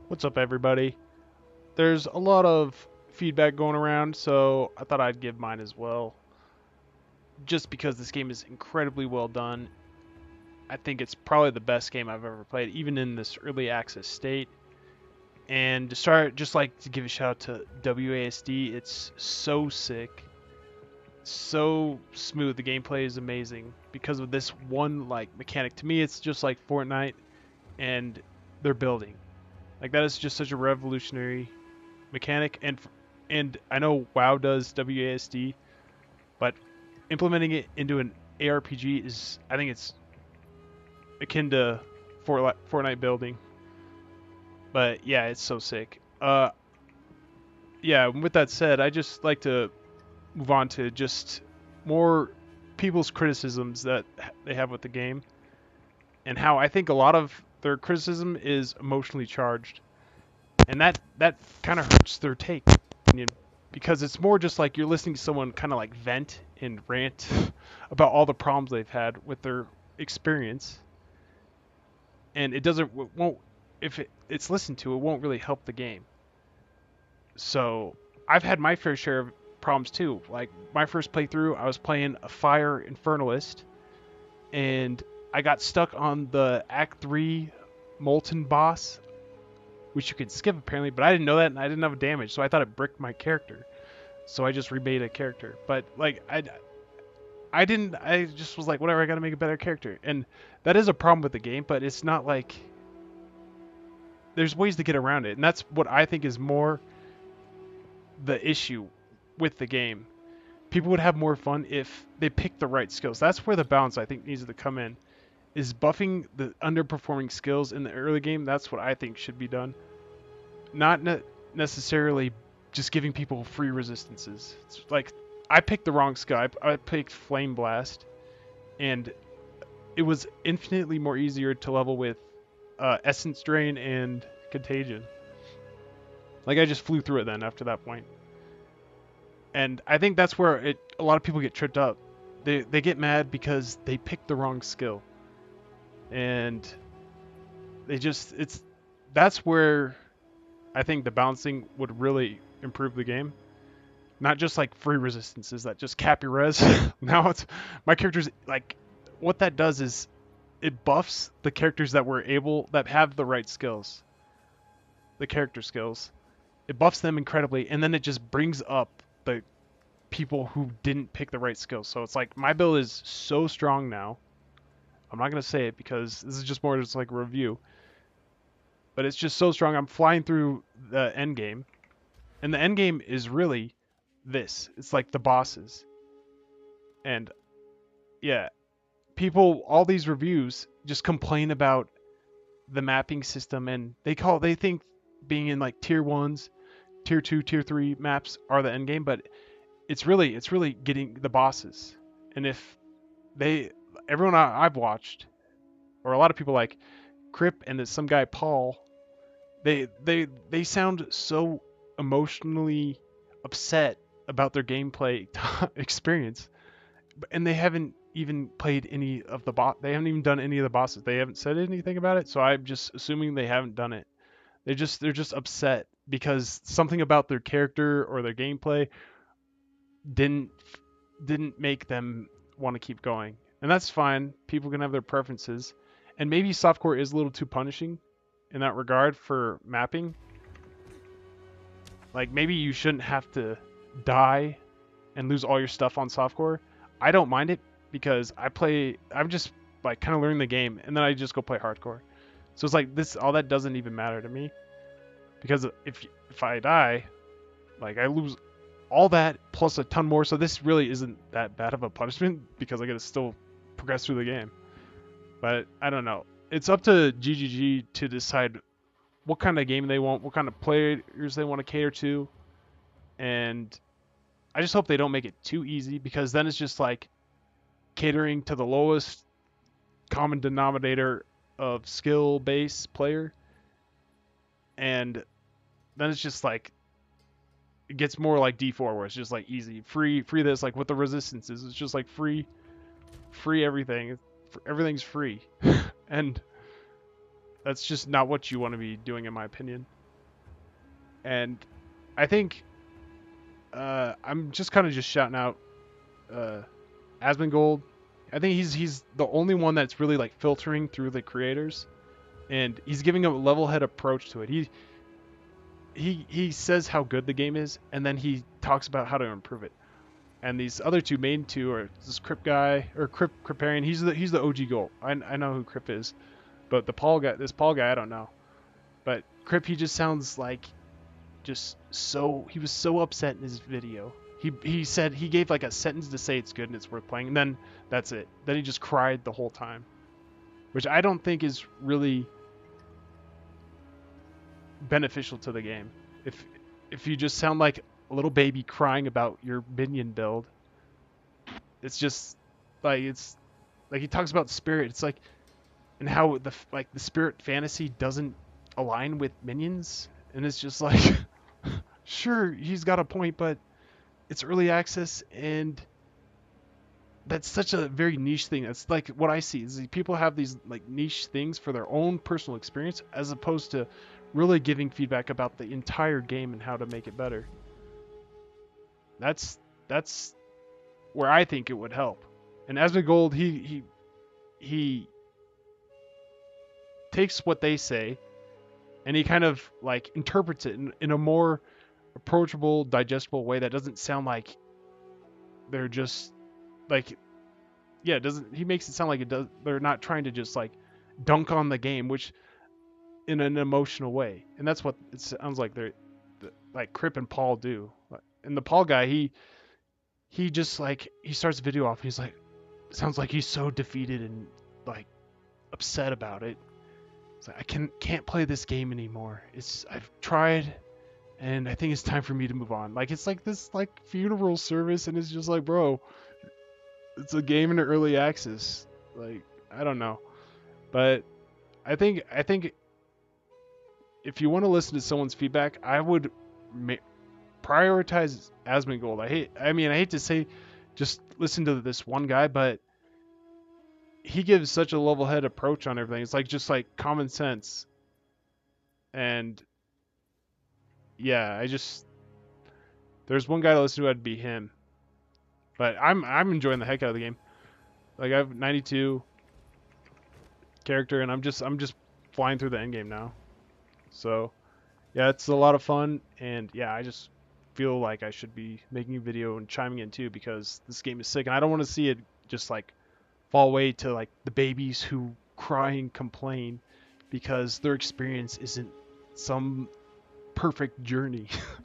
What's up, everybody? There's a lot of feedback going around, so I thought I'd give mine as well. Just because this game is incredibly well done, I think it's probably the best game I've ever played, even in this early access state. And to start, just like to give a shout out to WASD, it's so sick, so smooth. The gameplay is amazing because of this one like mechanic. To me, it's just like Fortnite and they're building. Like that is just such a revolutionary mechanic, and I know WoW does WASD, but implementing it into an ARPG is, I think it's akin to Fortnite building. But yeah, it's so sick. Yeah. With that said, I just like to move on to just more people's criticisms that they have with the game, and how I think a lot of their criticism is emotionally charged, and that kind of hurts their take. Because it's more just like you're listening to someone kind of like vent and rant about all the problems they've had with their experience, and it doesn't won't if it's listened to, it won't really help the game. So I've had my fair share of problems too. Like my first playthrough, I was playing a fire infernalist, and I got stuck on the Act 3 molten boss, which you could skip apparently, but I didn't know that, and I didn't have damage, so I thought it bricked my character. So I just remade a character. But like I didn't. I just was like, whatever. I got to make a better character, and that is a problem with the game. But it's not like there's ways to get around it, and that's what I think is more the issue with the game. People would have more fun if they picked the right skills. That's where the balance I think needs to come in. Is buffing the underperforming skills in the early game. That's what I think should be done. Not necessarily just giving people free resistances. It's like I picked the wrong skill. I picked Flame Blast, and it was infinitely more easier to level with Essence Drain and Contagion. Like I just flew through it then after that point. And I think that's where a lot of people get tripped up. They get mad because they picked the wrong skill. And that's where I think the balancing would really improve the game. Not just like free resistances that just cap your res. Now it's my characters like what that does is it buffs the characters that have the right skills, the character skills. It buffs them incredibly, and then it just brings up the people who didn't pick the right skills. So it's like my build is so strong now. I'm not gonna say it because this is just more just like a review, but it's just so strong. I'm flying through the end game, and the end game is really this. It's like the bosses, and yeah, people, all these reviews just complain about the mapping system, and they think being in like tier 1s, tier 2, tier 3 maps are the end game, but it's really getting the bosses. And if they everyone I've watched, or a lot of people like Crip and there's some guy Paul, they sound so emotionally upset about their gameplay experience, and they haven't even played any of the they haven't even done any of the bosses. They haven't said anything about it, so I'm just assuming they haven't done it. They're just upset because something about their character or their gameplay didn't didn't make them want to keep going. And that's fine. People can have their preferences. And maybe softcore is a little too punishing in that regard for mapping. Like maybe you shouldn't have to die and lose all your stuff on softcore. I don't mind it because I'm just like kind of learning the game, and then I just go play hardcore. So it's like this, all that doesn't even matter to me, because if I die, like I lose all that plus a ton more. So this really isn't that bad of a punishment because I get to still progress through the game. But I don't know. It's up to GGG to decide what kind of game they want, what kind of players they want to cater to, and I just hope they don't make it too easy, because then it's just like catering to the lowest common denominator of skill base player, and then it's just like it gets more like D4 where it's just like easy, free this, like with the resistances, it's just like free everything. Everything's free. And that's just not what you want to be doing, in my opinion. And I think I'm just kind of just shouting out Asmongold. I think he's the only one that's really like filtering through the creators, and he's giving a level-head approach to it. He says how good the game is, and then he talks about how to improve it. And these other two main two are this Crip guy or Criparian. He's the OG goal. I know who Crip is, but this Paul guy, I don't know. But Crip, he just sounds like he was so upset in his video. He said he gave like a sentence to say it's good and it's worth playing, and then that's it. Then he just cried the whole time, which I don't think is really beneficial to the game. If you just sound like a little baby crying about your minion build, it's like he talks about spirit. It's like and how the spirit fantasy doesn't align with minions, and it's just like sure he's got a point, but it's early access and that's such a very niche thing. That's like what I see is people have these like niche things for their own personal experience as opposed to really giving feedback about the entire game and how to make it better. That's where I think it would help. And Asmongold, he takes what they say and he kind of like interprets it in a more approachable, digestible way that doesn't sound like they're just like yeah, it doesn't he makes it sound like it does they're not trying to just like dunk on the game, which in an emotional way. And that's what it sounds like they're like Crip and Paul do. And the Paul guy, he just like he starts the video off and he's like sounds like he's so defeated and like upset about it. It's like I can't play this game anymore. I've tried and I think it's time for me to move on. Like it's like this like funeral service and it's just like, bro, it's a game in early access. Like I don't know. But I think if you want to listen to someone's feedback, I would prioritize Asmongold. I hate to say just listen to this one guy, but he gives such a level-head approach on everything. It's like just like common sense. And yeah, there's one guy to listen to, I'd be him. But I'm enjoying the heck out of the game. Like I have 92 character and I'm just flying through the end game now. So, yeah, it's a lot of fun and yeah, I just feel like I should be making a video and chiming in too because this game is sick and I don't want to see it just like fall away to like the babies who cry and complain because their experience isn't some perfect journey.